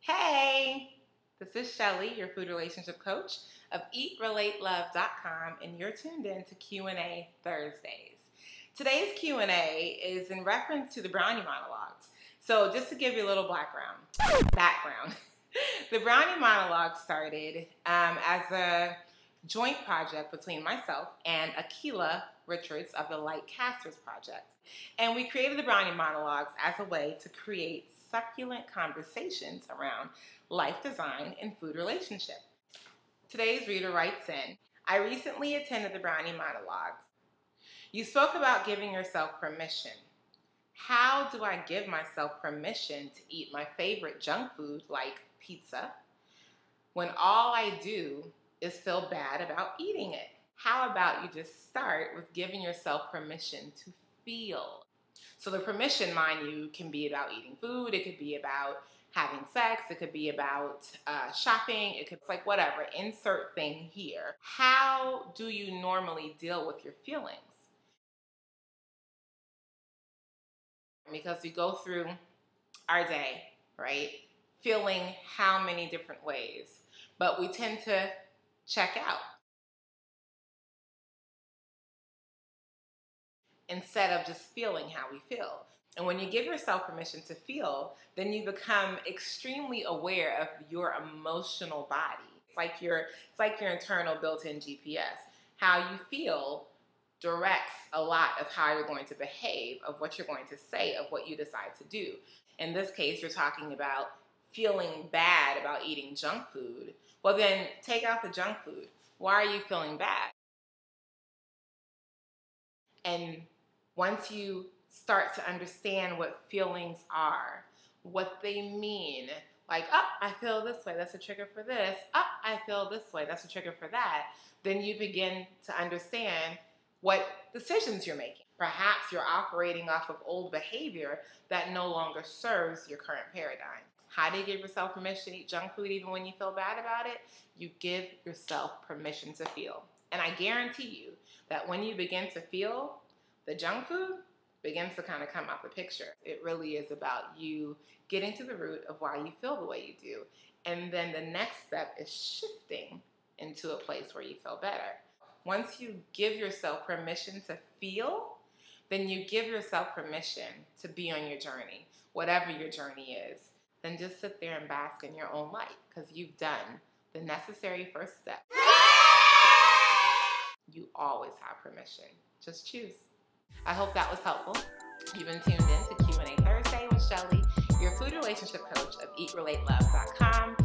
Hey, this is Shelley, your food relationship coach of EatRelateLove.com, and you're tuned in to Q&A Thursdays. Today's Q&A is in reference to the brownie monologues. So just to give you a little background, the brownie monologue started as a joint project between myself and Akila Richards of the Light Casters Project. And we created the brownie monologues as a way to create succulent conversations around life design and food relationship. Today's reader writes in, I recently attended the brownie monologues. You spoke about giving yourself permission. How do I give myself permission to eat my favorite junk food like pizza when all I do is feel bad about eating it? How about you just start with giving yourself permission to feel? So the permission, mind you, can be about eating food. It could be about having sex. It could be about shopping. It could, like, whatever. Insert thing here. How do you normally deal with your feelings? Because we go through our day, right, feeling how many different ways, but we tend to check out instead of just feeling how we feel. And when you give yourself permission to feel, then you become extremely aware of your emotional body. It's like your internal built-in GPS. How you feel directs a lot of how you're going to behave, of what you're going to say, of what you decide to do. In this case, you're talking about feeling bad about eating junk food. Well, then take out the junk food. Why are you feeling bad? And once you start to understand what feelings are, what they mean, like, oh, I feel this way, that's a trigger for this. Oh, I feel this way, that's a trigger for that. Then you begin to understand what decisions you're making. Perhaps you're operating off of old behavior that no longer serves your current paradigm. How do you give yourself permission to eat junk food even when you feel bad about it? You give yourself permission to feel. And I guarantee you that when you begin to feel, the junk food begins to kind of come out the picture. It really is about you getting to the root of why you feel the way you do. And then the next step is shifting into a place where you feel better. Once you give yourself permission to feel, then you give yourself permission to be on your journey, whatever your journey is. Then just sit there and bask in your own light, because you've done the necessary first step. You always have permission. Just choose. I hope that was helpful. You've been tuned in to Q&A Thursday with Shelley, your food relationship coach of EatRelateLove.com.